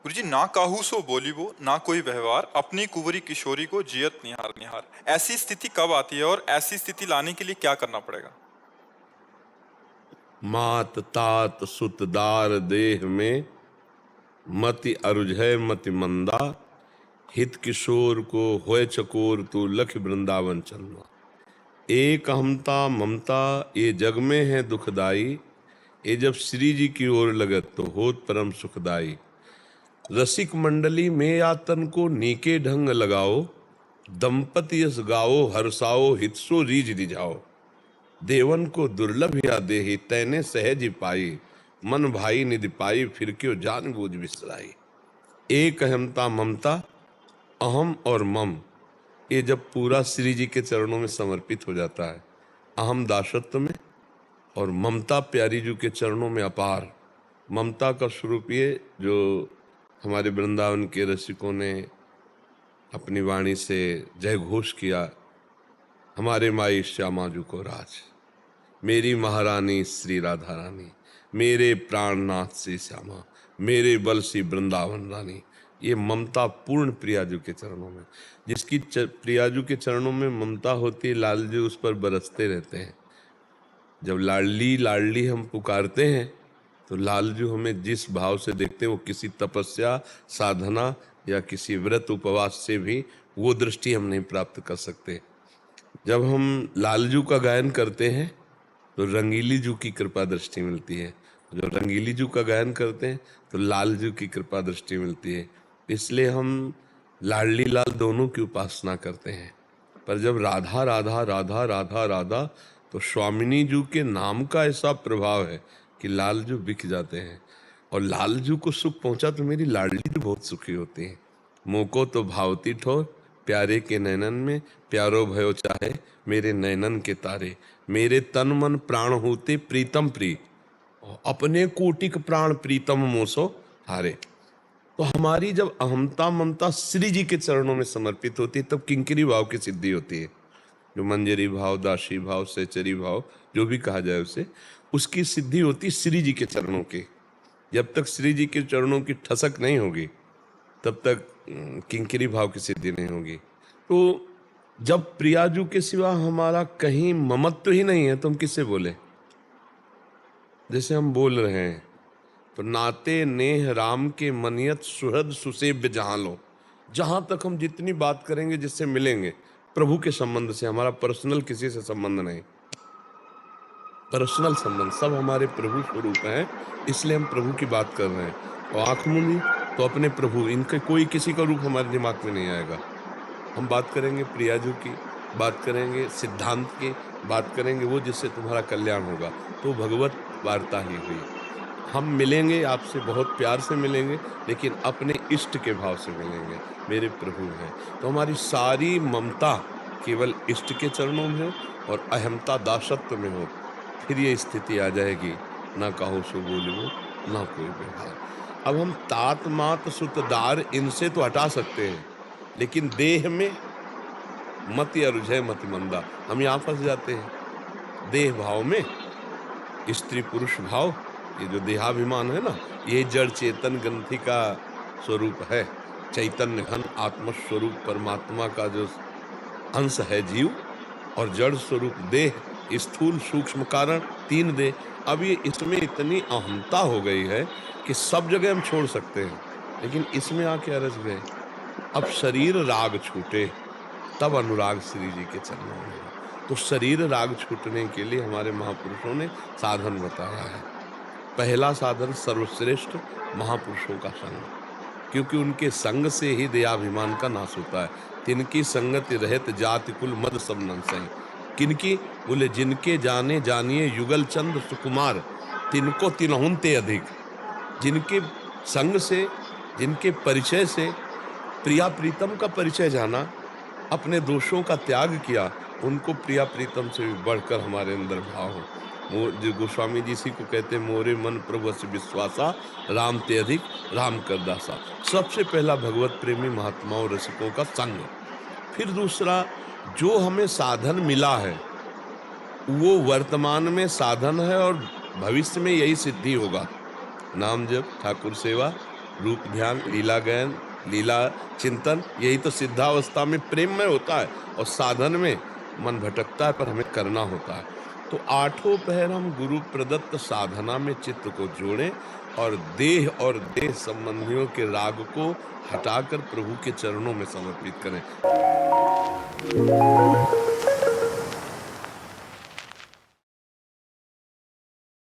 गुरुजी, ना काहू सो बोली वो, ना कोई व्यवहार, अपनी कुंवरी किशोरी को जियत निहार निहार। ऐसी स्थिति कब आती है और ऐसी स्थिति लाने के लिए क्या करना पड़ेगा? मात तात सुतदार देह में, मति अरुझय मति मंदा, हित किशोर को होय चकोर तू लख वृंदावन चंदा। एक अहमता ममता ये जग में है दुखदाई, ये जब श्री जी की ओर लगत तो होत परम सुखदाई। रसिक मंडली में यातन को नीके ढंग लगाओ, दंपति यस गाओ हर्षाओ हितसो रीज रिझाओ। देवन को दुर्लभ या देहि तैने सहज पाई, मन भाई निधि पाई फिर क्यों जान बूझ बिसराई। एक अहमता ममता, अहम और मम, ये जब पूरा श्री जी के चरणों में समर्पित हो जाता है, अहम दासत्व में और ममता प्यारी जी के चरणों में अपार। ममता का स्वरूप ये जो हमारे वृंदावन के रसिकों ने अपनी वाणी से जय घोष किया, हमारे माई श्यामा जी को राज, मेरी महारानी श्री राधा रानी, मेरे प्राणनाथ श्री श्यामा, मेरे बल श्री वृंदावन रानी। ये ममता पूर्ण प्रियाजू के चरणों में, जिसकी प्रियाजू के चरणों में ममता होती है, लाल जी उस पर बरसते रहते हैं। जब लाडली लाडली हम पुकारते हैं तो लालजू हमें जिस भाव से देखते हैं, वो किसी तपस्या साधना या किसी व्रत उपवास से भी वो दृष्टि हम नहीं प्राप्त कर सकते। जब हम लालजू का गायन करते हैं तो रंगीली जू की कृपा दृष्टि मिलती है, जब रंगीली जू का गायन करते हैं तो लालजू की कृपा दृष्टि मिलती है। इसलिए हम लाडली लाल दोनों की उपासना करते हैं। पर जब राधा राधा राधा राधा राधा, तो स्वामिनी जू के नाम का ऐसा प्रभाव है कि लालजू बिक जाते हैं। और लालजू को सुख पहुंचा तो मेरी लाडली जू बहुत सुखी होती है। मोको तो भावती ठोर प्यारे के नैनन में, प्यारो भयो चाहे मेरे नैनन के तारे। मेरे तन मन प्राण होते प्रीतम प्री, अपने कोटिक प्राण प्रीतम मोसो हारे। तो हमारी जब अहमता ममता श्री जी के चरणों में समर्पित होती है, तब किंकरी भाव की सिद्धि होती है। जो मंजरी भाव, दासी भाव, सहचरी भाव, जो भी कहा जाए उसे, उसकी सिद्धि होती श्री जी के चरणों की। जब तक श्री जी के चरणों की ठसक नहीं होगी तब तक किंकरी भाव की सिद्धि नहीं होगी। तो जब प्रियाजू के सिवा हमारा कहीं ममत्व ही नहीं है तो हम किससे बोले? जैसे हम बोल रहे हैं तो नाते नेह राम के मनियत सुहृद सुसेव्य जहां लो। जहां तक हम जितनी बात करेंगे, जिससे मिलेंगे, प्रभु के संबंध से, हमारा पर्सनल किसी से संबंध नहीं, पर्सनल संबंध सब हमारे प्रभु स्वरूप हैं। इसलिए हम प्रभु की बात कर रहे हैं। और आंख मूंदी तो अपने प्रभु, इनके कोई किसी का रूप हमारे दिमाग में नहीं आएगा। हम बात करेंगे प्रियाजू की, बात करेंगे सिद्धांत की, बात करेंगे वो जिससे तुम्हारा कल्याण होगा। तो भगवत वार्ता ही हुई। हम मिलेंगे आपसे, बहुत प्यार से मिलेंगे, लेकिन अपने इष्ट के भाव से मिलेंगे, मेरे प्रभु हैं। तो हमारी सारी ममता केवल इष्ट के चरणों में हो और अहमता दासत्व में हो, फिर ये स्थिति आ जाएगी, ना कहो सो बोलो ना कोई व्यवहार। अब हम तात मात सुतदार इनसे तो हटा सकते हैं, लेकिन देह में मति अरुझय मति मंदा, हम यहाँ फंस जाते हैं। देह भाव में स्त्री पुरुष भाव, ये जो देहाभिमान है ना, ये जड़ चेतन ग्रंथि का स्वरूप है। चैतन्य घन आत्मस्वरूप परमात्मा का जो अंश है जीव, और जड़ स्वरूप देह, स्थूल सूक्ष्म कारण, तीन देह। अब ये इसमें इतनी अहमता हो गई है कि सब जगह हम छोड़ सकते हैं, लेकिन इसमें आके अरज गए। अब शरीर राग छूटे तब अनुराग श्री जी के चरणों में। तो शरीर राग छूटने के लिए हमारे महापुरुषों ने साधन बताया है। पहला साधन सर्वश्रेष्ठ महापुरुषों का संग, क्योंकि उनके संग से ही देहाभिमान का नाश होता है। तिनकी संगति रहत जाति कुल मद सब नंसई। किनकी? बोले जिनके जाने जानिए युगल चंद सुकुमार, तिनको तिनहुनते अधिक। जिनके संग से, जिनके परिचय से, प्रिया प्रीतम का परिचय जाना, अपने दोषों का त्याग किया, उनको प्रिया प्रीतम से भी बढ़कर हमारे अंदर भाव हो। जो गोस्वामी जी इसी को कहते, मोरे मन प्रभु से विश्वासा, राम ते अधिक राम कर दासा। सबसे पहला भगवत प्रेमी महात्माओं रसिकों का संग। फिर दूसरा, जो हमें साधन मिला है वो वर्तमान में साधन है और भविष्य में यही सिद्धि होगा। नाम जप, ठाकुर सेवा, रूप ध्यान, लीला गायन, लीला चिंतन, यही तो सिद्धावस्था में प्रेम में होता है, और साधन में मन भटकता है पर हमें करना होता है। तो आठों पहर हम गुरु प्रदत्त साधना में चित्त को जोड़ें और देह संबंधियों के राग को हटाकर प्रभु के चरणों में समर्पित करें।